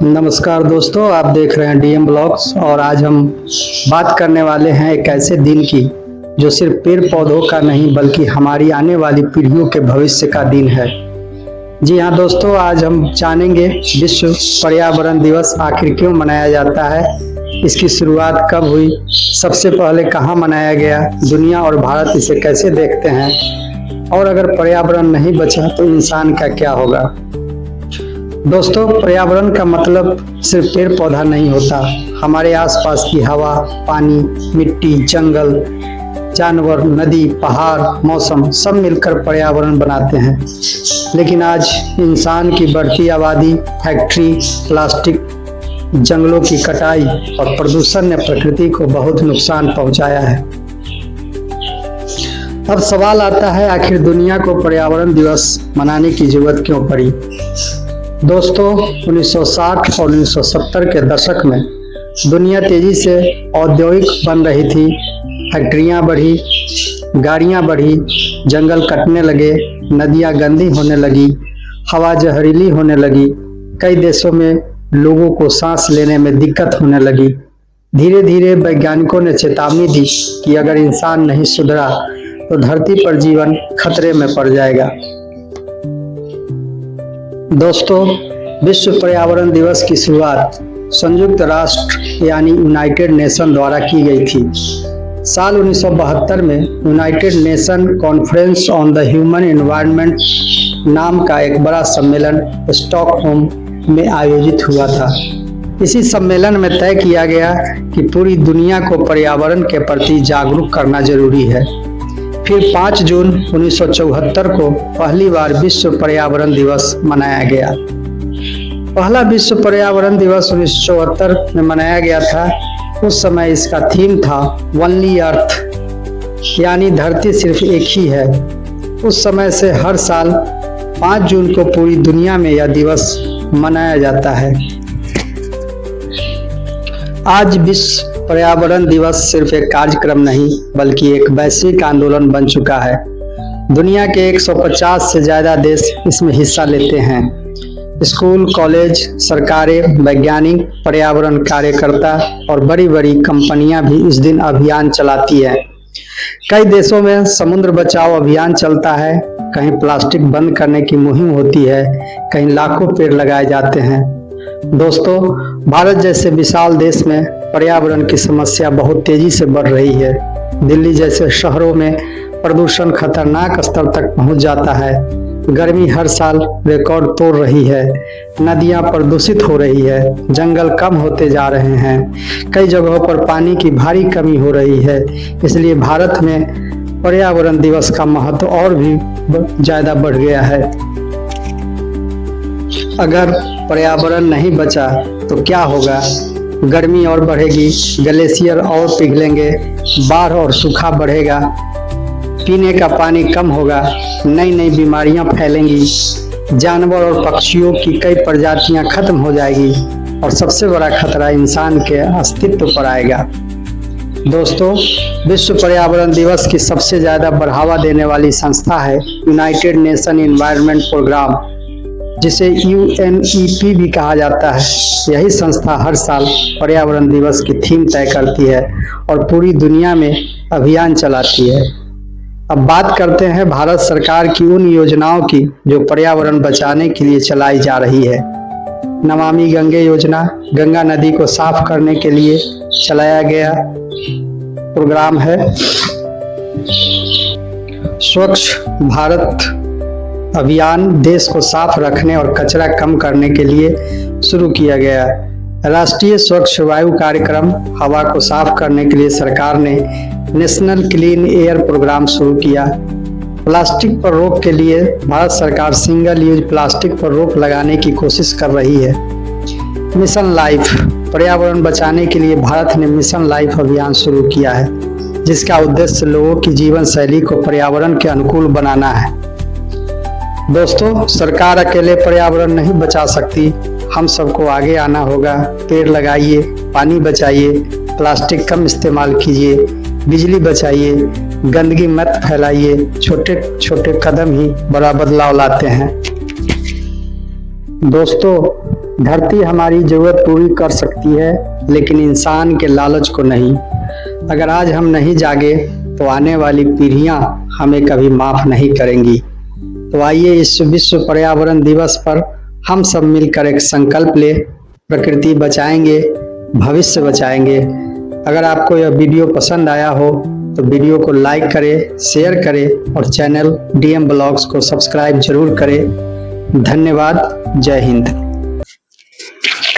नमस्कार दोस्तों, आप देख रहे हैं डीएम ब्लॉग्स और आज हम बात करने वाले हैं एक ऐसे दिन की जो सिर्फ पेड़ पौधों का नहीं बल्कि हमारी आने वाली पीढ़ियों के भविष्य का दिन है। जी हाँ दोस्तों, आज हम जानेंगे विश्व पर्यावरण दिवस आखिर क्यों मनाया जाता है, इसकी शुरुआत कब हुई, सबसे पहले कहाँ मनाया गया, दुनिया और भारत इसे कैसे देखते हैं और अगर पर्यावरण नहीं बचा तो इंसान का क्या होगा। दोस्तों, पर्यावरण का मतलब सिर्फ पेड़ पौधा नहीं होता। हमारे आसपास की हवा, पानी, मिट्टी, जंगल, जानवर, नदी, पहाड़, मौसम सब मिलकर पर्यावरण बनाते हैं। लेकिन आज इंसान की बढ़ती आबादी, फैक्ट्री, प्लास्टिक, जंगलों की कटाई और प्रदूषण ने प्रकृति को बहुत नुकसान पहुंचाया है। अब सवाल आता है, आखिर दुनिया को पर्यावरण दिवस मनाने की जरूरत क्यों पड़ी। दोस्तों, 1960 और 1970 के दशक में दुनिया तेजी से औद्योगिक बन रही थी। फैक्ट्रियां बढ़ी, गाड़ियां बढ़ी, जंगल कटने लगे, नदियां गंदी होने लगी, हवा जहरीली होने लगी। कई देशों में लोगों को सांस लेने में दिक्कत होने लगी। धीरे धीरे वैज्ञानिकों ने चेतावनी दी कि अगर इंसान नहीं सुधरा तो धरती पर जीवन खतरे में पड़ जाएगा। दोस्तों, विश्व पर्यावरण दिवस की शुरुआत संयुक्त राष्ट्र यानी यूनाइटेड नेशन द्वारा की गई थी। साल 1972 में United nation conference on the human environment नाम का एक बड़ा सम्मेलन स्टॉकहोम में आयोजित हुआ था। इसी सम्मेलन में तय किया गया कि पूरी दुनिया को पर्यावरण के प्रति जागरूक करना जरूरी है। फिर 5 जून 1974 को पहली बार विश्व पर्यावरण दिवस मनाया गया। पहला विश्व पर्यावरण दिवस 1974 में मनाया गया था। उस समय इसका थीम था ओनली अर्थ, यानी धरती सिर्फ एक ही है। उस समय से हर साल 5 जून को पूरी दुनिया में यह दिवस मनाया जाता है। आज विश्व पर्यावरण दिवस सिर्फ एक कार्यक्रम नहीं बल्कि एक वैश्विक आंदोलन बन चुका है। दुनिया के 150 से ज्यादा देश इसमें हिस्सा लेते हैं। स्कूल, कॉलेज, सरकारें, वैज्ञानिक, पर्यावरण कार्यकर्ता और बड़ी बड़ी कंपनियां भी इस दिन अभियान चलाती हैं। कई देशों में समुद्र बचाओ अभियान चलता है, कहीं प्लास्टिक बंद करने की मुहिम होती है, कहीं लाखों पेड़ लगाए जाते हैं। दोस्तों, भारत जैसे विशाल देश में पर्यावरण की समस्या बहुत तेजी से बढ़ रही है। दिल्ली जैसे शहरों में प्रदूषण खतरनाक स्तर तक पहुंच जाता है। गर्मी हर साल रिकॉर्ड तोड़ रही है। नदियां प्रदूषित हो रही है, जंगल कम होते जा रहे हैं, कई जगहों पर पानी की भारी कमी हो रही है। इसलिए भारत में पर्यावरण दिवस का महत्व और भी ज्यादा बढ़ गया है। अगर पर्यावरण नहीं बचा तो क्या होगा। गर्मी और बढ़ेगी, ग्लेशियर और पिघलेंगे, बाढ़ और सूखा बढ़ेगा, पीने का पानी कम होगा, नई नई बीमारियां फैलेंगी, जानवर और पक्षियों की कई प्रजातियां खत्म हो जाएगी और सबसे बड़ा खतरा इंसान के अस्तित्व पर आएगा। दोस्तों, विश्व पर्यावरण दिवस की सबसे ज्यादा बढ़ावा देने वाली संस्था है यूनाइटेड नेशन एनवायरनमेंट प्रोग्राम, जिसे UNEP भी कहा जाता है। यही संस्था हर साल पर्यावरण दिवस की थीम तय करती है और पूरी दुनिया में अभियान चलाती है। अब बात करते हैं भारत सरकार की उन योजनाओं की जो पर्यावरण बचाने के लिए चलाई जा रही है। नमामि गंगे योजना गंगा नदी को साफ करने के लिए चलाया गया प्रोग्राम है। स्वच्छ भारत अभियान देश को साफ रखने और कचरा कम करने के लिए शुरू किया गया। राष्ट्रीय स्वच्छ वायु कार्यक्रम हवा को साफ करने के लिए सरकार ने नेशनल क्लीन एयर प्रोग्राम शुरू किया। प्लास्टिक पर रोक के लिए भारत सरकार सिंगल यूज प्लास्टिक पर रोक लगाने की कोशिश कर रही है। मिशन लाइफ पर्यावरण बचाने के लिए भारत ने मिशन लाइफ अभियान शुरू किया है, जिसका उद्देश्य लोगों की जीवन शैली को पर्यावरण के अनुकूल बनाना है। दोस्तों, सरकार अकेले पर्यावरण नहीं बचा सकती, हम सबको आगे आना होगा। पेड़ लगाइए, पानी बचाइए, प्लास्टिक कम इस्तेमाल कीजिए, बिजली बचाइए, गंदगी मत फैलाइए। छोटे छोटे कदम ही बड़ा बदलाव लाते हैं। दोस्तों, धरती हमारी जरूरत पूरी कर सकती है, लेकिन इंसान के लालच को नहीं। अगर आज हम नहीं जागे तो आने वाली पीढ़ियां हमें कभी माफ नहीं करेंगी। तो आइए इस विश्व पर्यावरण दिवस पर हम सब मिलकर एक संकल्प ले, प्रकृति बचाएंगे, भविष्य बचाएंगे। अगर आपको यह वीडियो पसंद आया हो तो वीडियो को लाइक करें, शेयर करें और चैनल DM ब्लॉग्स को सब्सक्राइब जरूर करें। धन्यवाद। जय हिंद।